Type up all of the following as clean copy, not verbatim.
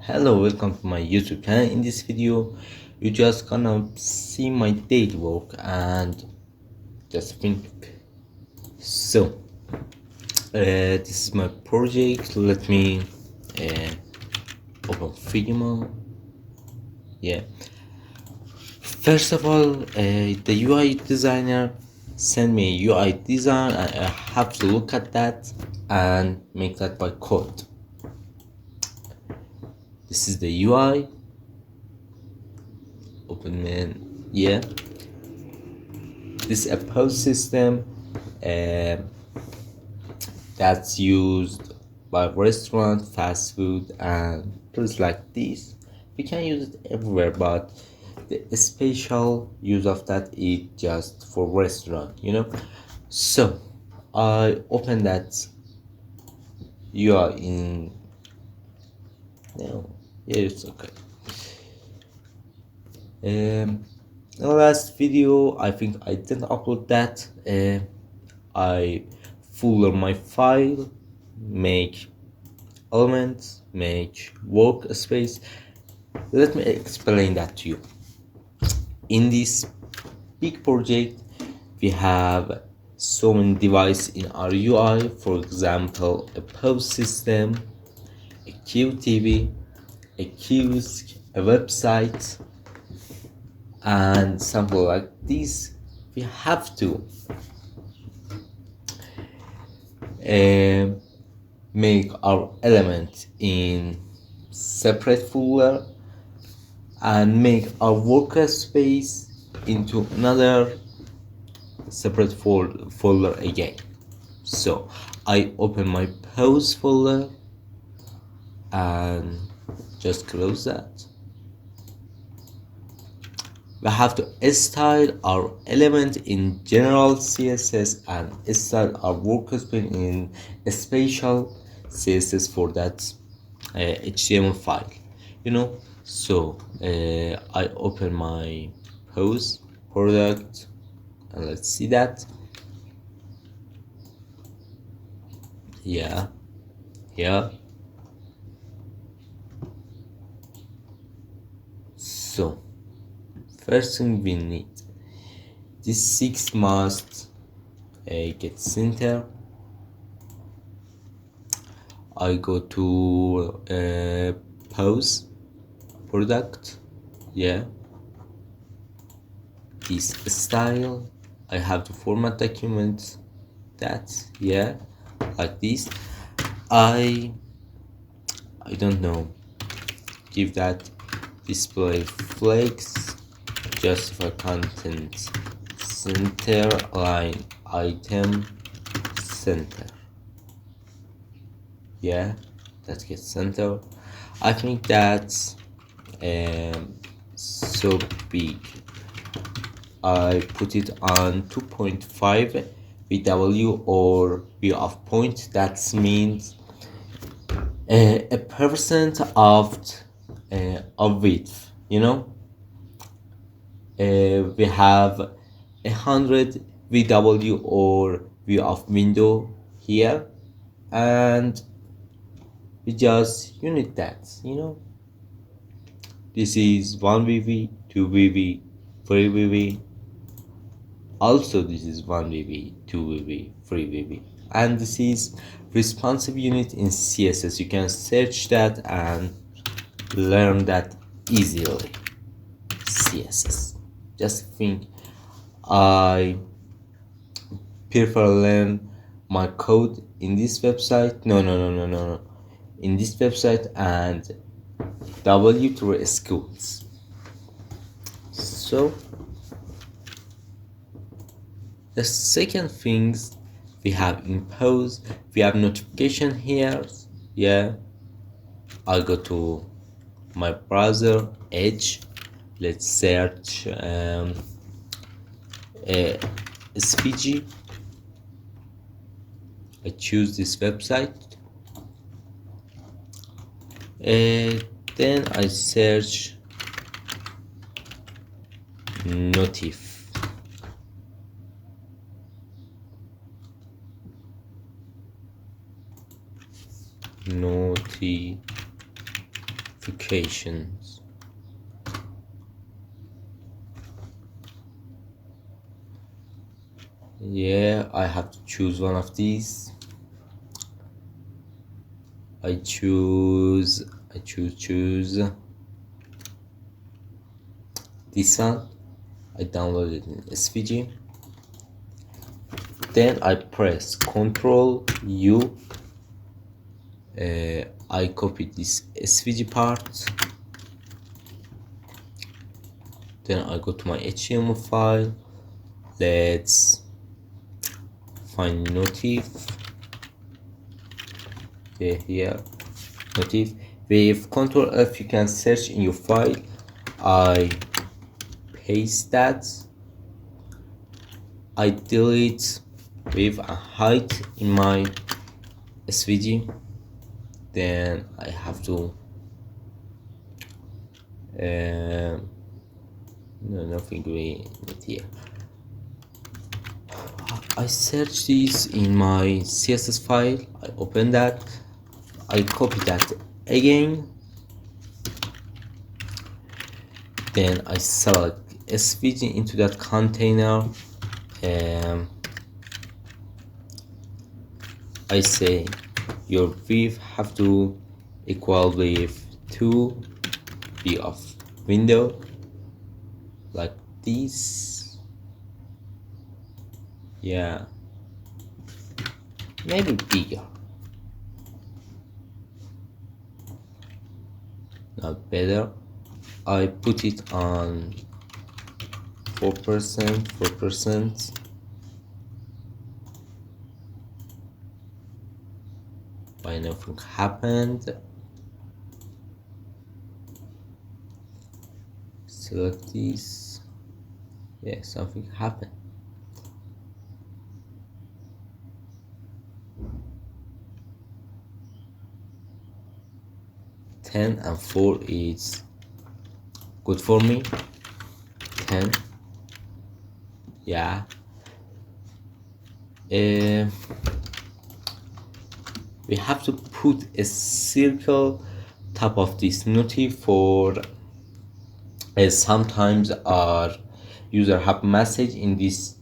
Hello, welcome to my YouTube channel. In this video, you just gonna see my daily work and just think. So, this is my project. Let me open Figma. Yeah. First of all, the UI designer send me a UI design, and I have to look at that and make that by code. This is the UI. Open man, yeah. This is a post system that's used by restaurant, fast food, and places like this. We can use it everywhere, but the special use of that is just for restaurant. So I open that UI in no, yeah, it's okay. The last video, I think I didn't upload that. I folder my file, make elements, make workspace. Let me explain that to you. In this big project, we have so many devices in our UI. For example, a post system, a QTV, a kiosk, a website, and something like this. We have to make our element in separate folder and make our workspace into another separate folder again. So I open my post folder and just close that. We have to style our element in general CSS and style our workspace in a special CSS for that HTML file. So I open my post product and let's see that. Yeah. So first thing we need, this 6 must get center. I go to post product, yeah. This style, I have to format document that, yeah, like this. I don't know, give that display flex, justify content center, line item center, yeah, that gets center. I think that's so big. I put it on 2.5 VW or view of point. That means a percent of width. We have 100 VW or view of window here, and we just unit that. This is 1 VV, 2 VV, 3 VV. Also, this is 1 VV, 2 VV, 3 VV, and this is responsive unit in CSS. You can search that and learn that easily. CSS. Just think, I prefer learn my code in this website. No. In this website and W3 schools. So the second things we have impose, we have notification here, yeah. I go to my browser Edge. Let's search SVG. I choose this website. Then I search notif. notifications. Yeah, I have to choose one of these. I choose this one. I downloaded in SVG. Then I press Ctrl U. I copy this SVG part. Then I go to my HTML file. Let's find notif. Here, notif. With Ctrl F, you can search in your file. I paste that. I delete with a height in my SVG. Then I have to no, nothing we need here. I search this in my CSS file. I open that. I copy that again. Then I select SVG into that container. I say your width have to equal with 2 b of window, like this. Yeah, maybe bigger, not better. I put it on 4%. Why nothing happened? Select this. Yeah, something happened. Ten and 4 is good for me. 10. Yeah. We have to put a circle top of this notif for sometimes our user have message in this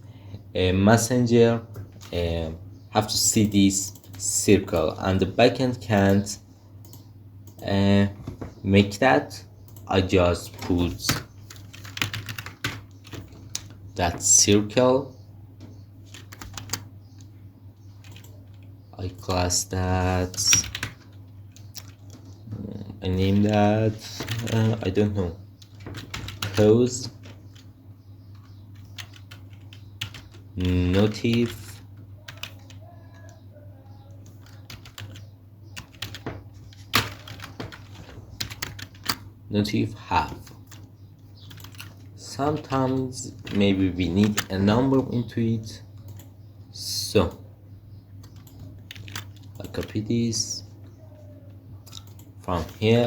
messenger, have to see this circle, and the backend can't make that. I just put that circle. I class that. I name that. I don't know. Pose notif have. Sometimes maybe we need a number into it, so I copy this from here.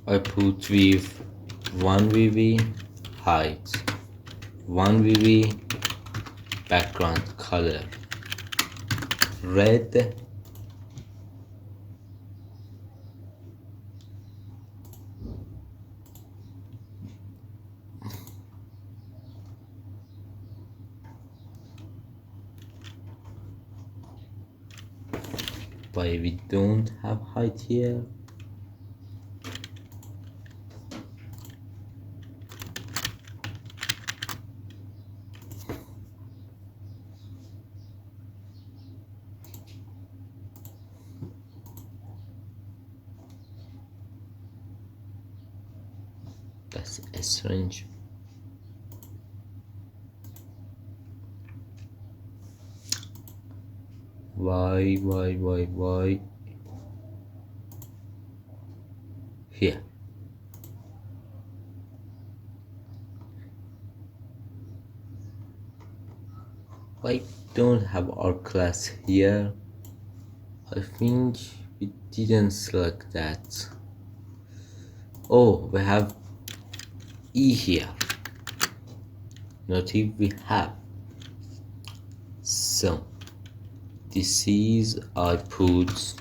I put with 1 VV height, 1 VV background color, red, why we don't have height here. That's strange. Why here? Why don't have our class here? I think we didn't select that. Oh, we have E here. Not if we have. So this is, I put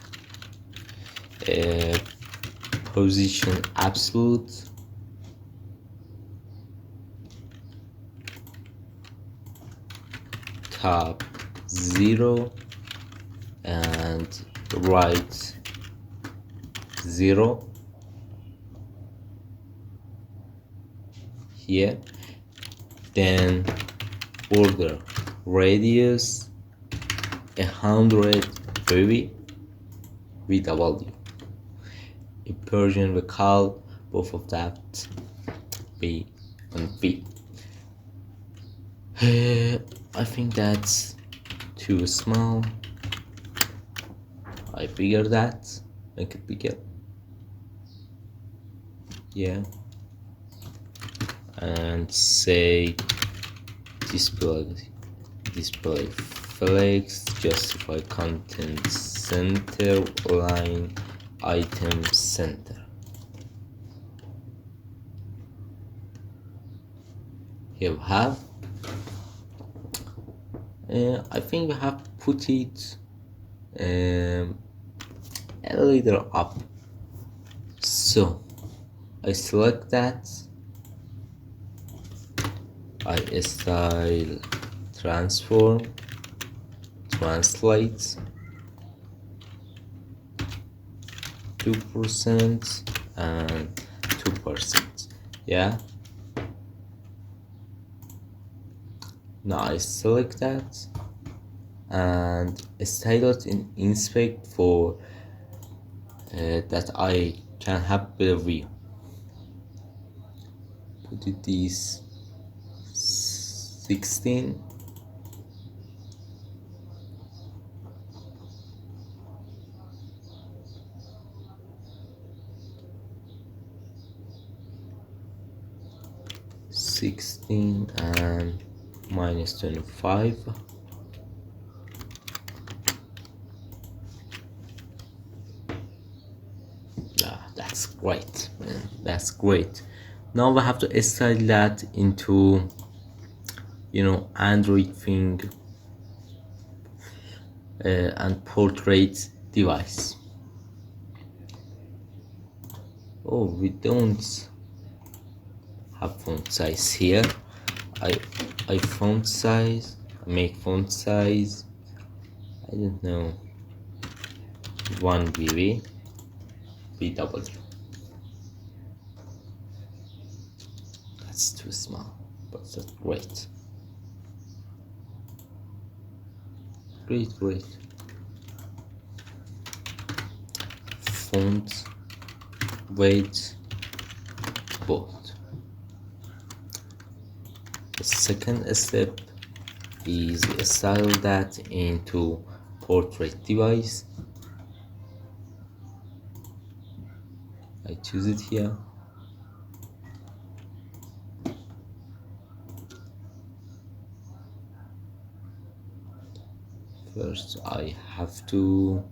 position absolute, top 0 and right 0 here, then border radius 100 VW. In Persian we call both of that B and V. I think that's too small. I bigger that, make it bigger. Yeah, and say display flex, justify content center line item center. Here we have. I think we have put it a little up. So I select that. I style transform, translate 2% and 2%. Yeah. Now I select that and style it in inspect for that I can have better view. Put it this 16. And minus 25. That's great, man. That's great. Now we have to style that into, Android thing and portrait device. Oh, we don't have font size here. I font size, make font size, I don't know, 1 VW. That's too small, but that's great. Great. Font weight bold. The second step is style that into portrait device. I choose it here. First I have to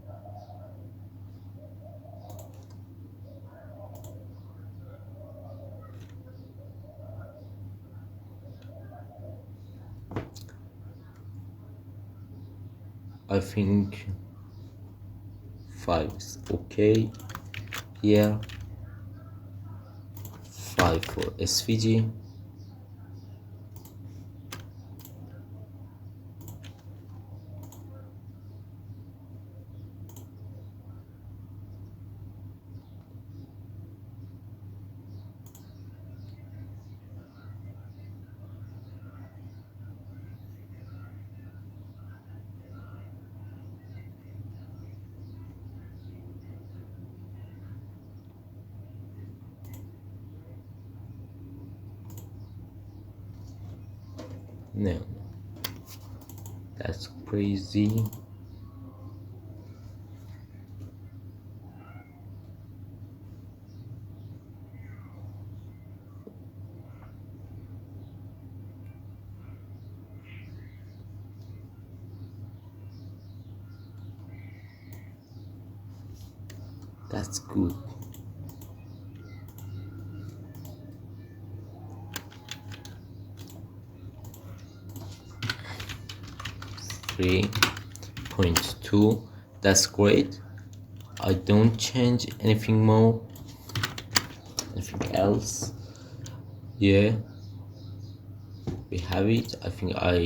I think 5 is okay here. 5 for SVG. No, that's crazy. That's good. Three 0.2. That's great. I don't change anything more, anything else. Yeah, we have it. I think I